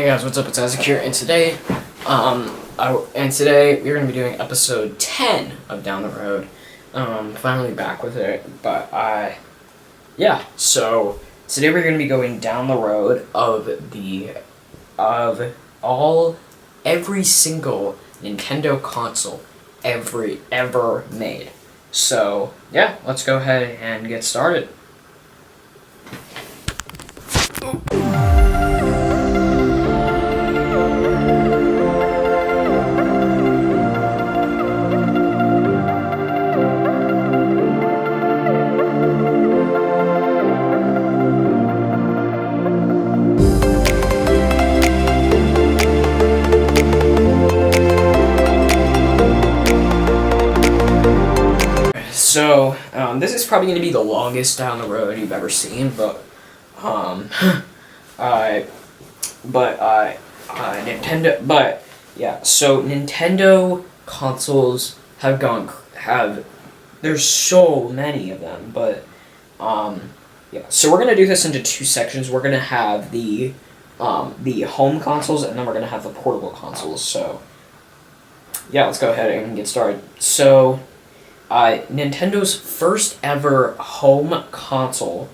Hey guys, what's up? It's Isaac here, and today, we're gonna be doing episode 10 of Down the Road. Finally back with it, but yeah. So today we're gonna be going down the road of every single Nintendo console ever made. So yeah, let's go ahead and get started. So, this is probably going to be the longest down the road you've ever seen, but, Nintendo consoles there's so many of them, but, yeah, so we're going to do this into two sections. We're going to have the home consoles, and then we're going to have the portable consoles, so, yeah, let's go ahead and get started. So, Nintendo's first ever home console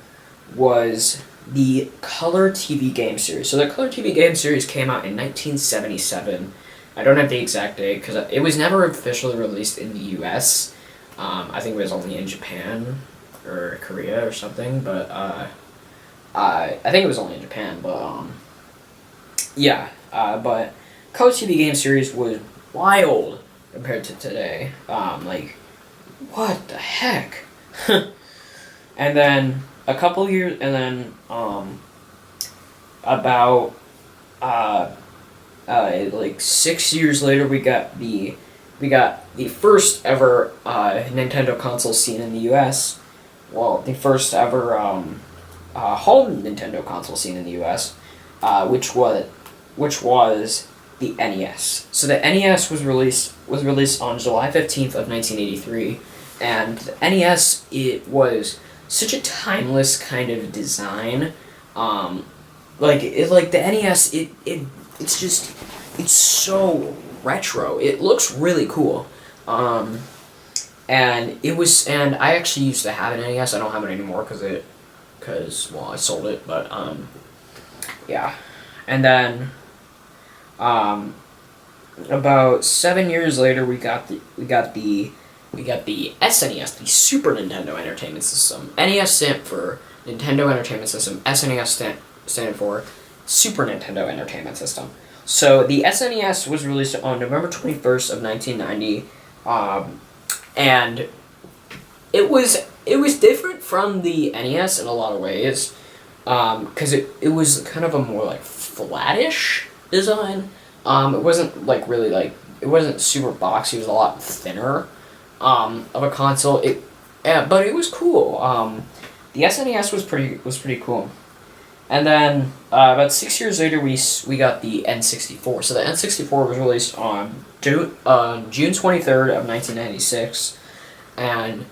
was the Color TV game series. So the Color TV game series came out in 1977. I don't have the exact date because it was never officially released in the US. I think it was only in Japan or Korea or something, but I think it was only in Japan. But yeah, but Color TV game series was wild compared to today. What the heck? And then a couple years, and then about 6 years later, we got the first ever Nintendo console seen in the U.S. Well, the first ever home Nintendo console seen in the U.S. Which was the NES. So the NES was released on July 15th of 1983, and the NES, it was such a timeless kind of design. The NES, it's so retro. It looks really cool. And I actually used to have an NES. I don't have it anymore because I sold it, but yeah. And then about 7 years later, we got the SNES, the Super Nintendo Entertainment System. NES stood for Nintendo Entertainment System. SNES stood for Super Nintendo Entertainment System. So the SNES was released on November 21st of 1990, and it was different from the NES in a lot of ways, because it was kind of a more flattish design. It wasn't it wasn't super boxy. It was a lot thinner of a console. But it was cool. The SNES was pretty cool. And then about 6 years later, we got the N64. So the N64 was released on June 23rd of 1996, and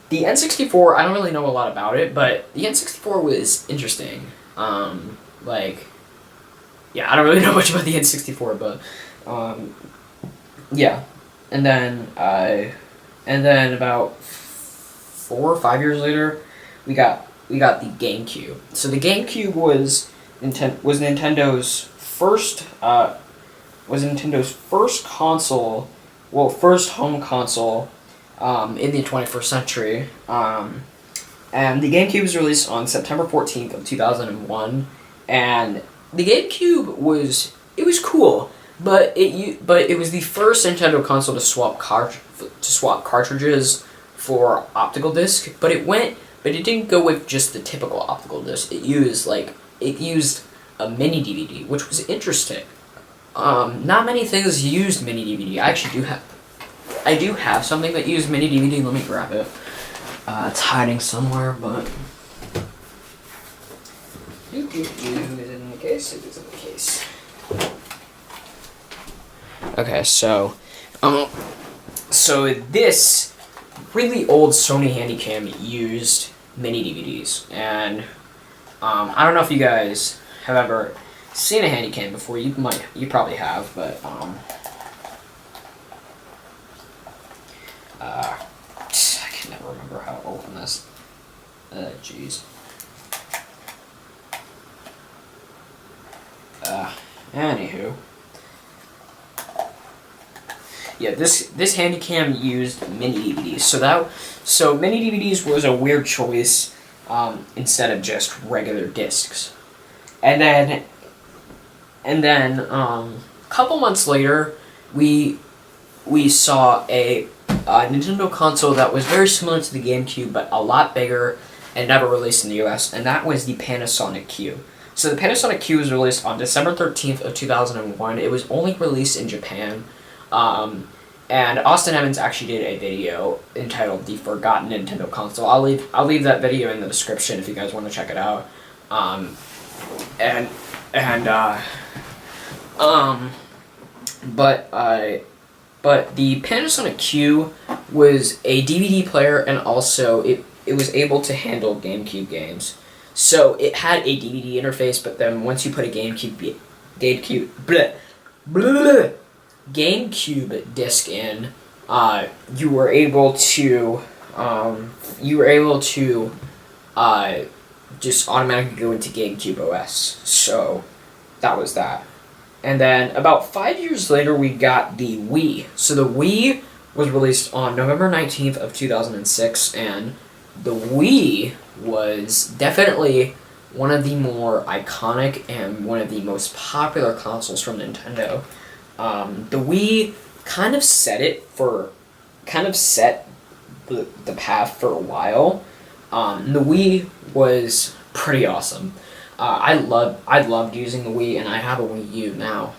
the N64, I don't really know a lot about it, but the N64 was interesting. Yeah, I don't really know much about the N64, but, yeah. And then about 4 or 5 years later, we got the GameCube. So the GameCube was Nintendo's first console, first home console, in the 21st century. And the GameCube was released on September 14th of 2001, and the GameCube was cool, but it was the first Nintendo console to swap cartridges for optical disc, but it didn't go with just the typical optical disc. It used a mini DVD, which was interesting. Not many things used mini DVD. I do have something that used mini DVD. Let me grab it. It's hiding somewhere, but is it in the case? It is in the case. Okay, so this really old Sony Handycam used mini DVDs, and I don't know if you guys have ever seen a Handycam before. You probably have, but I can never remember how to open this. Jeez. Anywho. Yeah, this Handycam used mini DVDs. So mini DVDs was a weird choice instead of just regular discs. And then a couple months later, we saw a Nintendo console that was very similar to the GameCube, but a lot bigger and never released in the US, and that was the Panasonic Q. So the Panasonic Q was released on December 13th of 2001. It was only released in Japan. And Austin Evans actually did a video entitled "The Forgotten Nintendo Console." I'll leave that video in the description if you guys want to check it out. But the Panasonic Q was a DVD player, and also it was able to handle GameCube games. So it had a DVD interface, but then once you put a GameCube disc in, you were able to just automatically go into GameCube OS. So that was that. And then about 5 years later, we got the Wii. So the Wii was released on November 19th of 2006, and the Wii was definitely one of the more iconic and one of the most popular consoles from Nintendo. The Wii kind of set the path for a while. The Wii was pretty awesome. I loved using the Wii, and I have a Wii U now.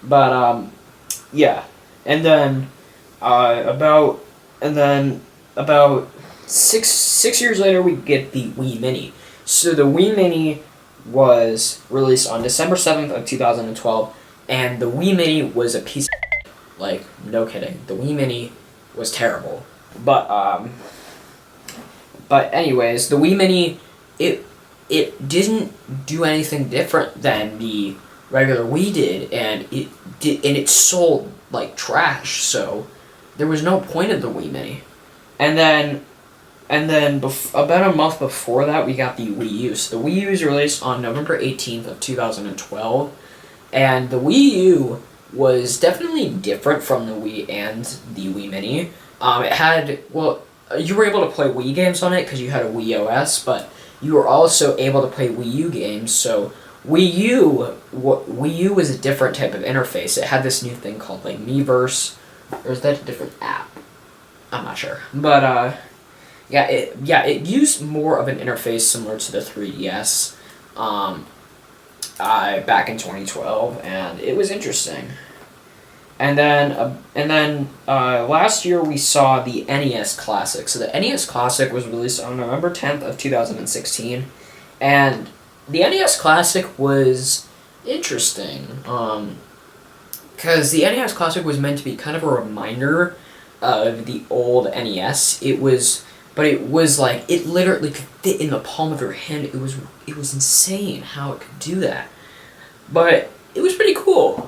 But yeah, and then about six years later, we get the Wii Mini. So the Wii Mini was released on December 7th of 2012, and the Wii Mini was a piece of like, no kidding. The Wii Mini was terrible. But anyways, the Wii Mini, it didn't do anything different than the regular Wii did, and it sold like trash, so there was no point of the Wii Mini. And then about a month before that, we got the Wii U. So the Wii U was released on November 18th of 2012, and the Wii U was definitely different from the Wii and the Wii Mini. It had, well, you were able to play Wii games on it because you had a Wii OS, but you were also able to play Wii U games. So Wii U was a different type of interface. It had this new thing called like Miiverse, or is that a different app? I'm not sure, but it used more of an interface similar to the 3DS back in 2012, and it was interesting. And then last year we saw the NES Classic. So the NES Classic was released on November 10th of 2016, and the NES Classic was interesting because the NES Classic was meant to be kind of a reminder of the old NES. It was like, it literally could fit in the palm of your hand. It was insane how it could do that. But it was pretty cool.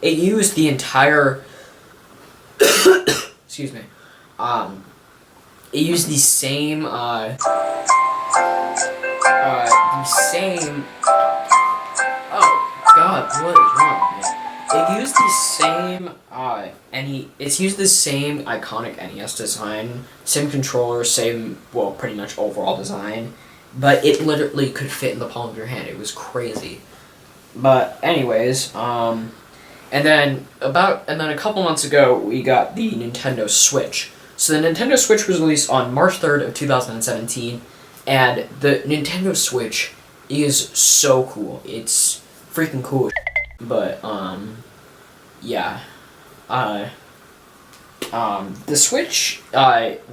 It used the entire excuse me. It used the same oh god, what is wrong with me? It used the same it's used the same iconic NES design, same controller, same, well, pretty much overall design, but it literally could fit in the palm of your hand. It was crazy. But anyways, and then a couple months ago, we got the Nintendo Switch. So the Nintendo Switch was released on March 3rd of 2017, and the Nintendo Switch is so cool. It's freaking cool. But yeah, the Switch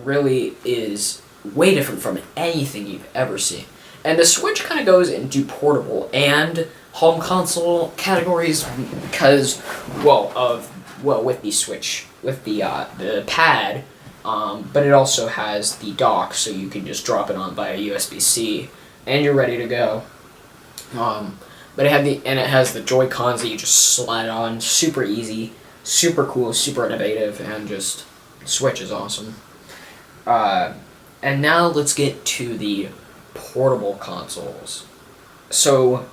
really is way different from anything you've ever seen. And the Switch kind of goes into portable and home console categories because, with the Switch, with the pad, but it also has the dock, so you can just drop it on via USB-C, and you're ready to go. But it has the Joy Cons that you just slide on, super easy, super cool, super innovative, and just Switch is awesome. And now let's get to the portable consoles. So,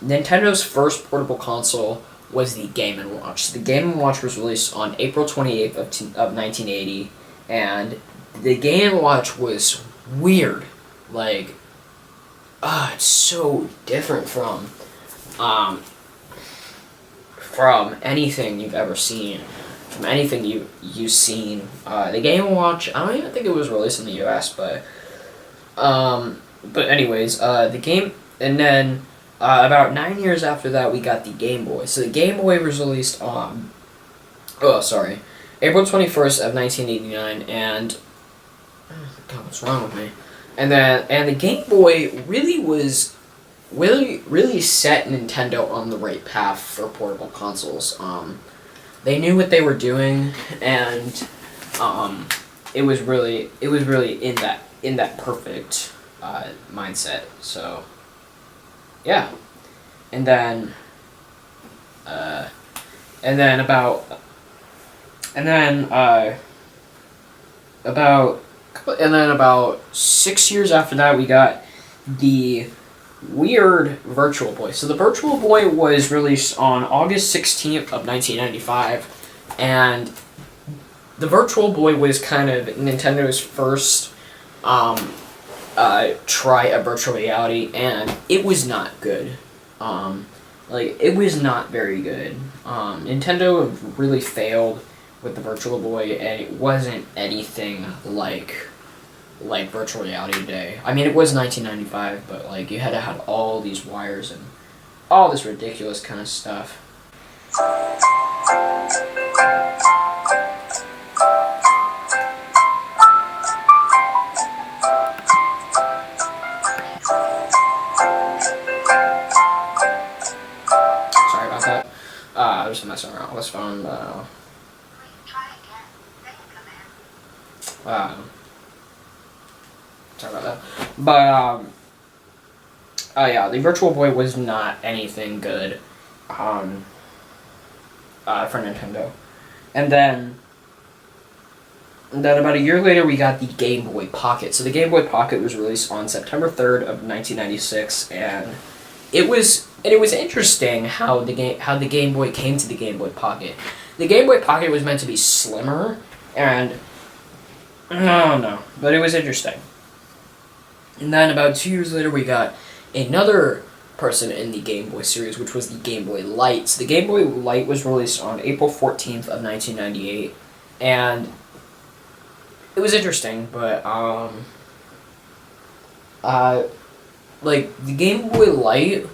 Nintendo's first portable console was the Game & Watch. So the Game & Watch was released on April 28th of 1980, and the Game & Watch was weird. Like, it's so different from anything you've ever seen, from anything you've seen. The Game & Watch, I don't even think it was released in the U.S., but anyways, the game, and then about 9 years after that, we got the Game Boy. So the Game Boy was released on, April 21st of 1989, and God, what's wrong with me? And the Game Boy really set Nintendo on the right path for portable consoles. They knew what they were doing, and it was really in that perfect mindset. So yeah, and then about 6 years after that, we got the weird Virtual Boy. So the Virtual Boy was released on August 16th of 1995, and the Virtual Boy was kind of Nintendo's first try at virtual reality, and it was not good. It was not very good. Nintendo really failed with the Virtual Boy, and it wasn't anything like virtual reality today. I mean, it was 1995, but you had to have all these wires and all this ridiculous kind of stuff. Sorry about that. I was messing around with this phone, but sorry about that. But yeah, the Virtual Boy was not anything good for Nintendo. And then about a year later, we got the Game Boy Pocket. So the Game Boy Pocket was released on September 3rd of 1996, and it was interesting how the Game Boy came to the Game Boy Pocket. The Game Boy Pocket was meant to be slimmer, and I don't know, but it was interesting. And then about 2 years later, we got another person in the Game Boy series, which was the Game Boy Light. So the Game Boy Light was released on April 14th of 1998, and it was interesting, but the Game Boy Light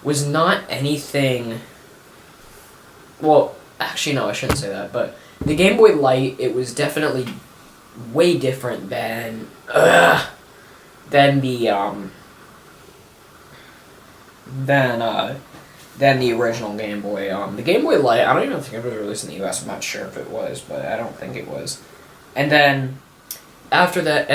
was not anything. Well, actually, no, I shouldn't say that. But the Game Boy Light, it was definitely way different than the original Game Boy. The Game Boy Light, I don't even think it was released in the U.S. I'm not sure if it was, but I don't think it was. And then after that,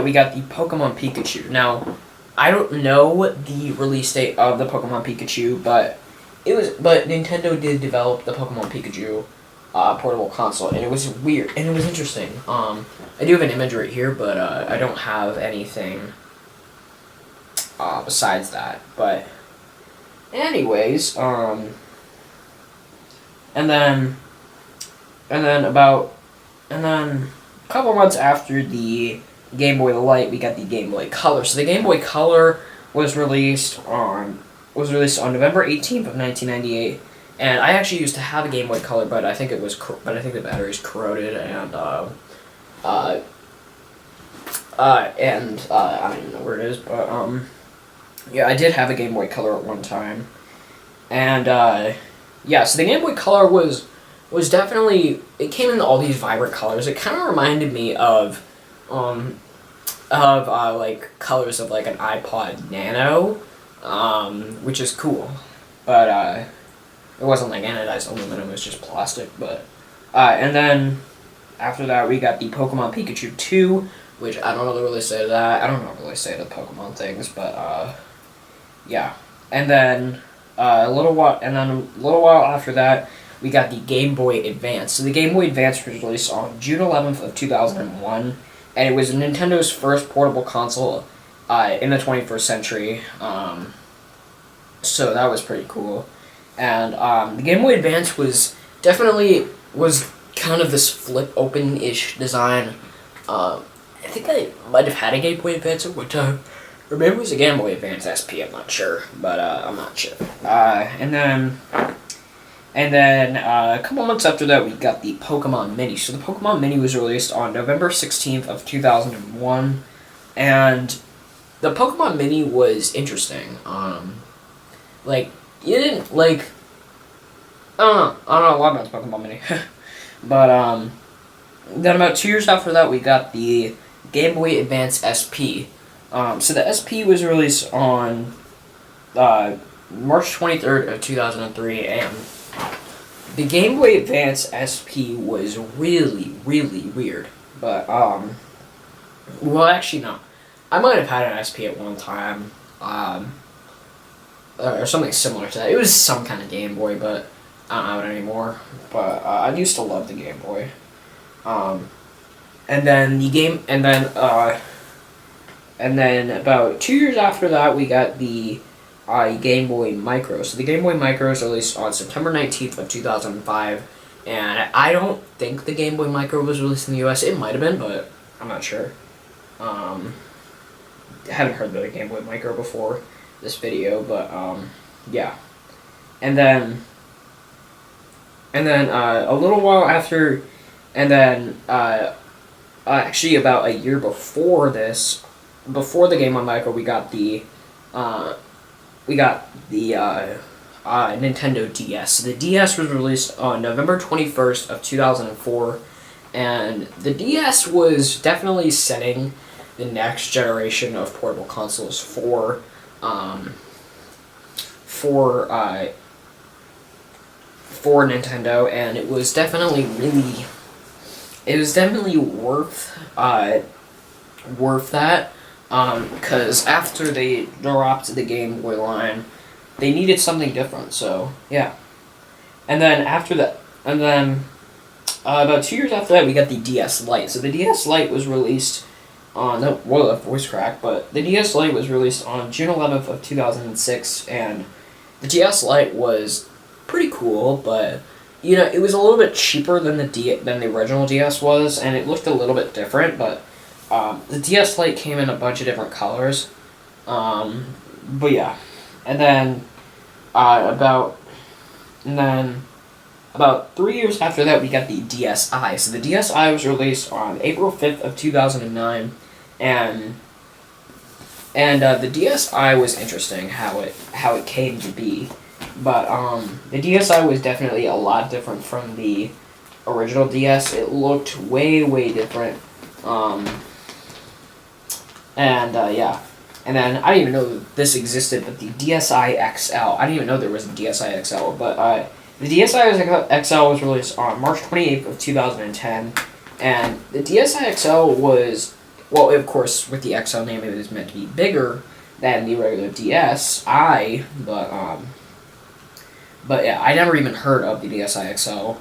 we got the Pokemon Pikachu. Now, I don't know the release date of the Pokemon Pikachu, but Nintendo did develop the Pokemon Pikachu portable console, and it was weird, and it was interesting. I do have an image right here, but I don't have anything besides that. But anyways, and then a couple months after the Game Boy Light, we got the Game Boy Color. So the Game Boy Color was released on November 18th of 1998. And I actually used to have a Game Boy Color, but I think the battery's corroded, and I don't even know where it is, but yeah, I did have a Game Boy Color at one time, and yeah, so the Game Boy Color was definitely, it came in all these vibrant colors. It kind of reminded me of colors of like an iPod Nano, which is cool, but it wasn't like anodized aluminum, it was just plastic, but and then after that we got the Pokemon Pikachu 2, which I don't know what to really say to that. I don't know what to really say to Pokemon things, but yeah. and then a little while after that, we got the Game Boy Advance. So the Game Boy Advance was released on June 11th of 2001, and it was Nintendo's first portable console in the 21st century. So that was pretty cool. And the Game Boy Advance was kind of this flip open-ish design. I think I might have had a Game Boy Advance at one time. Or maybe it was a Game Boy Advance SP, I'm not sure. But I'm not sure. And then a couple months after that, we got the Pokemon Mini. So the Pokemon Mini was released on November 16th of 2001. And the Pokemon Mini was interesting. You didn't, I don't know a lot about the Pokemon Mini. But, then about 2 years after that, we got the Game Boy Advance SP. So the SP was released on March 23rd of 2003, and the Game Boy Advance SP was really, really weird. But, well, actually, no. I might have had an SP at one time, or something similar to that. It was some kind of Game Boy, but I don't have it anymore. But I used to love the Game Boy. And then about 2 years after that, we got the Game Boy Micro. So the Game Boy Micro was released on September 19th of 2005, and I don't think the Game Boy Micro was released in the US. It might have been, but I'm not sure. I haven't heard the Game Boy Micro before this video, but yeah. And then a little while after, actually about a year before this, before the Game Boy Micro, we got the Nintendo DS. The DS was released on November 21st of 2004, and the DS was definitely setting the next generation of portable consoles for Nintendo, and it was definitely worth that, because after they dropped the Game Boy line, they needed something different, so yeah. And then about 2 years after that, we got the DS Lite. So the DS Lite was released on, a voice crack, but the DS Lite was released on June 11th of 2006, and the DS Lite was pretty cool, but it was a little bit cheaper than the original DS was, and it looked a little bit different, but the DS Lite came in a bunch of different colors. But yeah. And then about 3 years after that, we got the DSi. So the DSi was released on April 5th of 2009, and the DSi was interesting how it came to be. But the DSi was definitely a lot different from the original DS. It looked way, way different. Yeah. And then, I didn't even know this existed, but the DSi XL. I didn't even know there was a DSi XL, but the DSi XL was released on March 28th of 2010, and the DSi XL was, well, of course, with the XL name, it was meant to be bigger than the regular DSi, but yeah, I never even heard of the DSi XL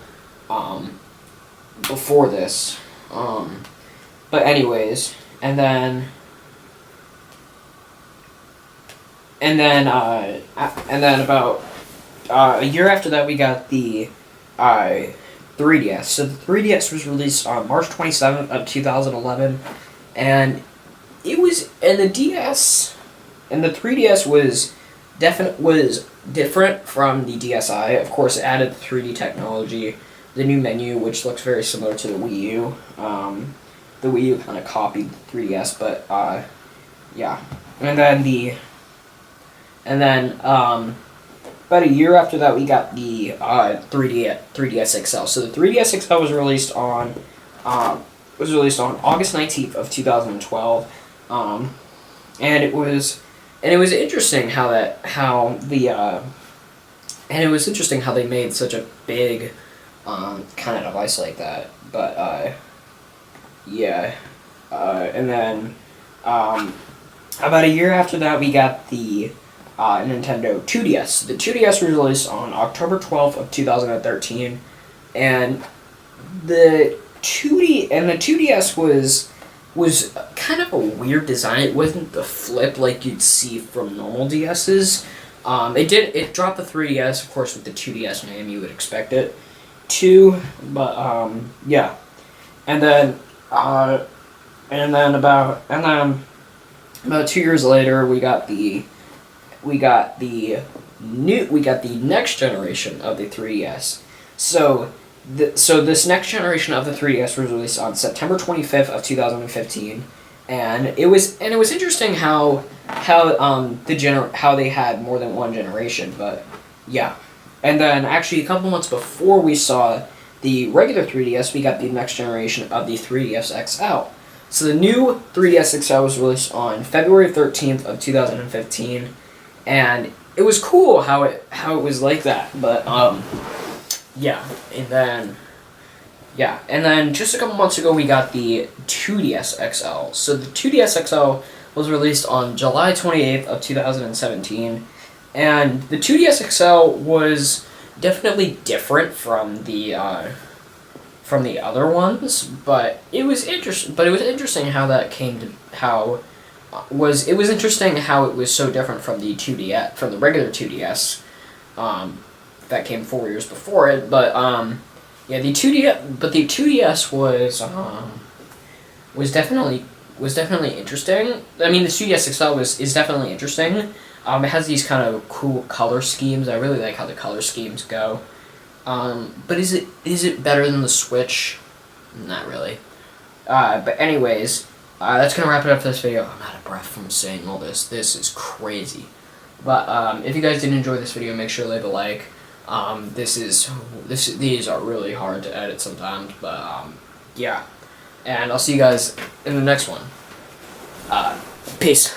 before this. But anyways, and then about a year after that, we got the 3DS. So the 3DS was released on March 27th of 2011, and the 3DS was different from the DSi. Of course, it added the 3D technology, the new menu, which looks very similar to the Wii U. The Wii U kind of copied the 3DS, but yeah. And then about a year after that, we got the 3DS XL. So the 3DS XL was released on August 19th of 2012, and it was interesting how they made such a big kind of device like that. But yeah, and then about a year after that, we got the Nintendo 2DS. The 2DS was released on October 12th of 2013, and the 2DS was kind of a weird design. It wasn't the flip like you'd see from normal DSs. It dropped the 3DS, of course, with the 2DS name. You would expect it to, but yeah. And then about 2 years later, we got the next generation of the 3DS. So this next generation of the 3DS was released on September 25th of 2015, and it was interesting how they had more than one generation, but yeah. And then actually a couple months before we saw the regular 3DS, we got the next generation of the 3DS XL. So the new 3DS XL was released on February 13th of 2015, and it was cool how it was like that. But yeah, and then just a couple months ago we got the 2DS XL. So the 2DS XL was released on July 28th of 2017, and the 2DS XL was definitely different from the other ones, but it was interesting. But it was interesting how that came to it was interesting how it was so different from the 2DS, from the regular 2DS, that came 4 years before it. But yeah, the 2DS was definitely interesting. I mean, the 2DS XL is definitely interesting. It has these kind of cool color schemes. I really like how the color schemes go. But is it better than the Switch? Not really. But anyways, that's gonna wrap it up for this video. I'm out of breath from saying all this. This is crazy. But if you guys did enjoy this video, make sure to leave a like. These are really hard to edit sometimes, but yeah. And I'll see you guys in the next one. Peace.